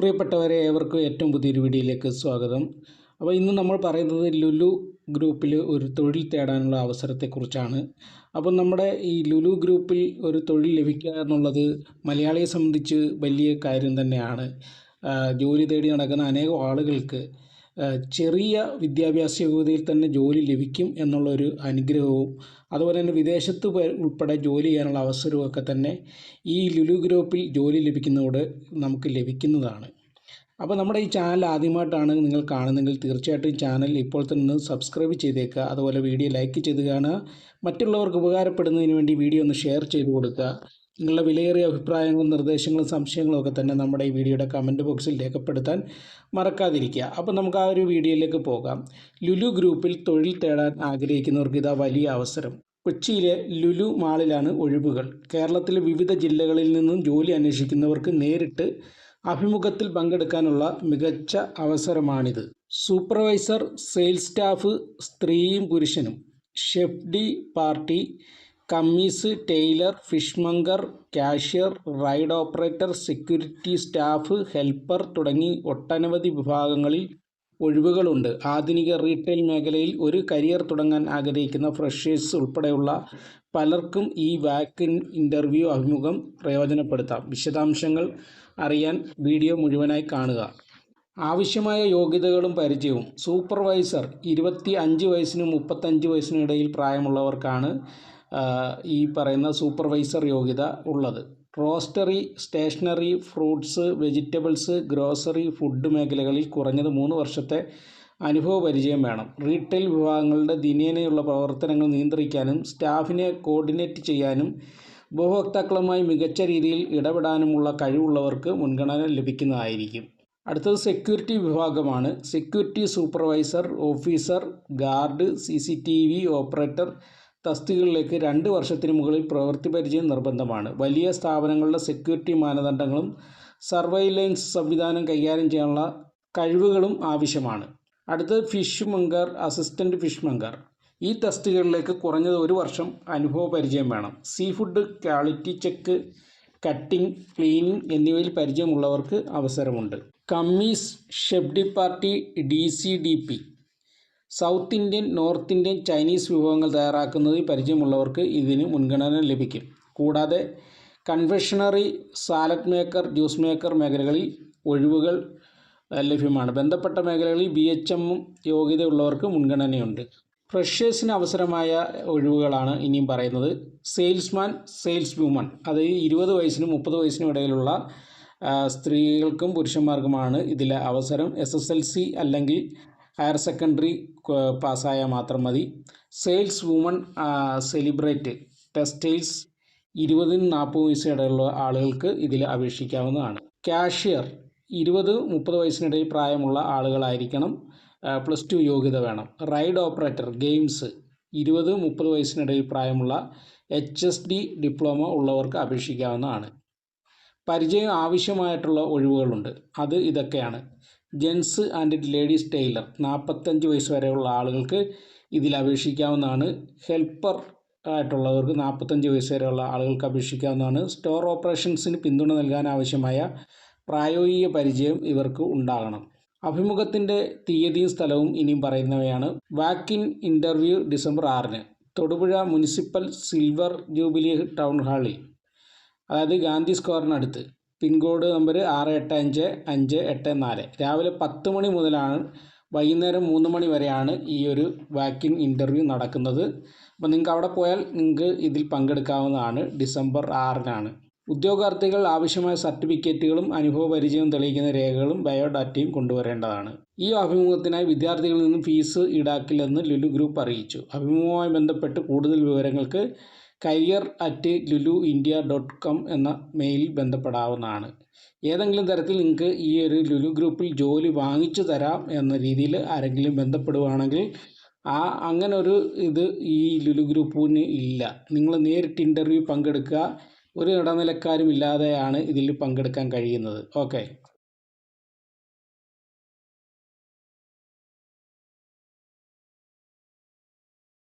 പ്രിയപ്പെട്ടവരെ, ഏവർക്കും ഏറ്റവും പുതിയൊരു വീഡിയോയിലേക്ക് സ്വാഗതം. അപ്പോൾ ഇന്ന് നമ്മൾ പറയുന്നത് ലുലു ഗ്രൂപ്പിൽ ഒരു തൊഴിൽ തേടാനുള്ള അവസരത്തെക്കുറിച്ചാണ്. അപ്പോൾ നമ്മുടെ ഈ ലുലു ഗ്രൂപ്പിൽ ഒരു തൊഴിൽ ലഭിക്കുക എന്നുള്ളത് മലയാളിയെ സംബന്ധിച്ച് വലിയ കാര്യം തന്നെയാണ്. ജോലി തേടി നടക്കുന്ന അനേകം ആളുകൾക്ക് ചെറിയ വിദ്യാഭ്യാസ യോഗ്യതയിൽ തന്നെ ജോലി ലഭിക്കും എന്നുള്ളൊരു അനുഗ്രഹവും അതുപോലെ തന്നെ വിദേശത്ത് ഉൾപ്പെടെ ജോലി ചെയ്യാനുള്ള അവസരമൊക്കെ തന്നെ ഈ ലുലു ഗ്രൂപ്പിൽ ജോലി ലഭിക്കുന്നതോടെ നമുക്ക് ലഭിക്കുന്നതാണ്. അപ്പോൾ നമ്മുടെ ഈ ചാനൽ ആദ്യമായിട്ടാണ് നിങ്ങൾ കാണുന്നതെങ്കിൽ തീർച്ചയായിട്ടും ചാനൽ ഇപ്പോൾ തന്നെ സബ്സ്ക്രൈബ് ചെയ്തേക്കുക. അതുപോലെ വീഡിയോ ലൈക്ക് ചെയ്ത് കാണുക. മറ്റുള്ളവർക്ക് ഉപകാരപ്പെടുന്നതിന് വേണ്ടി വീഡിയോ ഒന്ന് ഷെയർ ചെയ്ത് കൊടുക്കുക. നിങ്ങളുടെ വിലയേറിയ അഭിപ്രായങ്ങളും നിർദ്ദേശങ്ങളും സംശയങ്ങളും ഒക്കെ തന്നെ നമ്മുടെ ഈ വീഡിയോയുടെ കമൻറ്റ് ബോക്സിൽ രേഖപ്പെടുത്താൻ മറക്കാതിരിക്കുക. അപ്പോൾ നമുക്ക് ആ ഒരു വീഡിയോയിലേക്ക് പോകാം. ലുലു ഗ്രൂപ്പിൽ തൊഴിൽ തേടാൻ ആഗ്രഹിക്കുന്നവർക്ക് ഇതാ വലിയ അവസരം. കൊച്ചിയിലെ ലുലു മാളിലാണ് ഒഴിവുകൾ. കേരളത്തിലെ വിവിധ ജില്ലകളിൽ നിന്നും ജോലി അന്വേഷിക്കുന്നവർക്ക് നേരിട്ട് അഭിമുഖത്തിൽ പങ്കെടുക്കാനുള്ള മികച്ച അവസരമാണിത്. സൂപ്പർവൈസർ, സെയിൽസ് സ്റ്റാഫ് സ്ത്രീയും പുരുഷനും, chef de partie, commis, tailor, fishmonger, cashier, ride operator, security staff, helper തുടങ്ങി ഒട്ടനവധി വിഭാഗങ്ങളിൽ ഒഴിവുകളുണ്ട്. ആധുനിക റീറ്റെയിൽ മേഖലയിൽ ഒരു കരിയർ തുടങ്ങാൻ ആഗ്രഹിക്കുന്ന ഫ്രഷേഴ്സ് ഉൾപ്പെടെയുള്ള പലർക്കും ഈ വാക്കിൻ ഇൻ്റർവ്യൂ അഭിമുഖം പ്രയോജനപ്പെടുത്താം. വിശദാംശങ്ങൾ അറിയാൻ വീഡിയോ മുഴുവനായി കാണുക. ആവശ്യമായ യോഗ്യതകളും പരിചയവും. സൂപ്പർവൈസർ 25 വയസ്സിനും 35 വയസ്സിനും ഇടയിൽ പ്രായമുള്ളവർക്കാണ് ഈ പറയുന്ന സൂപ്പർവൈസർ യോഗ്യത ഉള്ളത്. Roastery, stationery, fruits, vegetables, grocery, food മേഖലകളിൽ കുറഞ്ഞത് 3 വർഷത്തെ അനുഭവ പരിചയം വേണം. റീറ്റെയിൽ വിഭാഗങ്ങളുടെ ദിനേനയുള്ള പ്രവർത്തനങ്ങൾ നിയന്ത്രിക്കാനും സ്റ്റാഫിനെ കോർഡിനേറ്റ് ചെയ്യാനും ഉപഭോക്താക്കളുമായി മികച്ച രീതിയിൽ ഇടപെടാനുമുള്ള കഴിവുള്ളവർക്ക് മുൻഗണന ലഭിക്കുന്നതായിരിക്കും. അടുത്തത് സെക്യൂരിറ്റി വിഭാഗമാണ്. Security supervisor, officer, guard, CCTV operator തസ്തികകളിലേക്ക് 2 വർഷത്തിന് മുകളിൽ പ്രവൃത്തി പരിചയം നിർബന്ധമാണ്. വലിയ സ്ഥാപനങ്ങളുടെ സെക്യൂരിറ്റി മാനദണ്ഡങ്ങളും സർവൈലൻസ് സംവിധാനം കൈകാര്യം ചെയ്യാനുള്ള കഴിവുകളും ആവശ്യമാണ്. അടുത്തത് ഫിഷ്മങ്കർ, അസിസ്റ്റൻറ്റ് ഫിഷ്മങ്കർ. ഈ തസ്തികകളിലേക്ക് കുറഞ്ഞത് 1 വർഷം അനുഭവ പരിചയം വേണം. Seafood quality check, cutting, cleaning എന്നിവയിൽ പരിചയമുള്ളവർക്ക് അവസരമുണ്ട്. Commis, chef de partie, DCDP South Indian, North Indian, Chinese വിഭവങ്ങൾ തയ്യാറാക്കുന്നതിൽ പരിചയമുള്ളവർക്ക് ഇതിന് മുൻഗണന ലഭിക്കും. കൂടാതെ confectionery, salad maker, juice maker മേഖലകളിൽ ഒഴിവുകൾ ലഭ്യമാണ്. ബന്ധപ്പെട്ട മേഖലകളിൽ BHM യോഗ്യതയുള്ളവർക്ക് മുൻഗണനയുണ്ട്. ഫ്രഷേഴ്സിന് അവസരമായ ഒഴിവുകളാണ് ഇനിയും പറയുന്നത്. സെയിൽസ്മാൻ, സെയിൽസ് വുമൺ, അത് 20 വയസ്സിനും 30 വയസ്സിനും ഇടയിലുള്ള സ്ത്രീകൾക്കും പുരുഷന്മാർക്കുമാണ് ഇതിലെ അവസരം. SSLC അല്ലെങ്കിൽ ഹയർ സെക്കൻഡറി പാസ്സായാൽ മാത്രം മതി. സെയിൽസ് വുമൺ, സെലിബ്രേറ്റ് ടെക്സ്റ്റൈൽസ് 20-നും 40 വയസ്സിനും ഇടയിലുള്ള ആളുകൾക്ക് ഇതിൽ അപേക്ഷിക്കാവുന്നതാണ്. കാഷ്യർ 20-30 വയസ്സിനിടയിൽ പ്രായമുള്ള ആളുകളായിരിക്കണം. +2 യോഗ്യത വേണം. റൈഡ് ഓപ്പറേറ്റർ ഗെയിംസ് 20-30 വയസ്സിനിടയിൽ പ്രായമുള്ള HSD ഡിപ്ലോമ ഉള്ളവർക്ക് അപേക്ഷിക്കാവുന്നതാണ്. പരിചയം ആവശ്യമായിട്ടുള്ള ഒഴിവുകളുണ്ട്. അത് ഇതൊക്കെയാണ്. ജെൻസ് ആൻഡ് ലേഡീസ് ടൈലർ 45 വയസ്സ് വരെയുള്ള ആളുകൾക്ക് ഇതിൽ അപേക്ഷിക്കാവുന്നതാണ്. ഹെൽപ്പർ ആയിട്ടുള്ളവർക്ക് 45 വയസ്സ് വരെയുള്ള ആളുകൾക്ക് അപേക്ഷിക്കാവുന്നതാണ്. സ്റ്റോർ ഓപ്പറേഷൻസിന് പിന്തുണ നൽകാൻ ആവശ്യമായ പ്രായോഗിക പരിചയം ഇവർക്ക് ഉണ്ടാകണം. അഭിമുഖത്തിൻ്റെ തീയതിയും സ്ഥലവും ഇനിയും പറയുന്നവയാണ്. വാക്കിൻ ഇൻ്റർവ്യൂ ഡിസംബർ 6-ന് Thodupuzha municipal silver jubilee town ഹാളിൽ, അതായത് ഗാന്ധി സ്ക്വയറിനടുത്ത്. Pincode number 685584. രാവിലെ 10 മണി മുതലാണ് വൈകുന്നേരം 3 മണി വരെയാണ് ഈ ഒരു വാക്കിൻ ഇൻ്റർവ്യൂ നടക്കുന്നത്. അപ്പോൾ നിങ്ങൾക്ക് അവിടെ പോയാൽ നിങ്ങൾക്ക് ഇതിൽ പങ്കെടുക്കാവുന്നതാണ്. ഡിസംബർ 6-നാണ്. ഉദ്യോഗാർത്ഥികൾ ആവശ്യമായ സർട്ടിഫിക്കറ്റുകളും അനുഭവ പരിചയവും തെളിയിക്കുന്ന രേഖകളും ബയോഡാറ്റയും കൊണ്ടുവരേണ്ടതാണ്. ഈ അഭിമുഖത്തിനായി വിദ്യാർത്ഥികളിൽ നിന്നും ഫീസ് ഈടാക്കില്ലെന്ന് ലുലു ഗ്രൂപ്പ് അറിയിച്ചു. അഭിമുഖവുമായി ബന്ധപ്പെട്ട് കൂടുതൽ വിവരങ്ങൾക്ക് career@luluindia.com എന്ന മെയിലിൽ ബന്ധപ്പെടാവുന്നതാണ്. ഏതെങ്കിലും തരത്തിൽ നിങ്ങൾക്ക് ഈ ഒരു ലുലു ഗ്രൂപ്പിൽ ജോലി വാങ്ങിച്ചു തരാം എന്ന രീതിയിൽ ആരെങ്കിലും ബന്ധപ്പെടുകയാണെങ്കിൽ അങ്ങനെ ഒരു ഇത് ഈ ലുലു ഗ്രൂപ്പിന് ഇല്ല. നിങ്ങൾ നേരിട്ട് ഇൻ്റർവ്യൂ പങ്കെടുക്കുക. ഒരു ഇടനിലക്കാരും ഇല്ലാതെയാണ് ഇതിൽ പങ്കെടുക്കാൻ കഴിയുന്നത്. ഓക്കെ.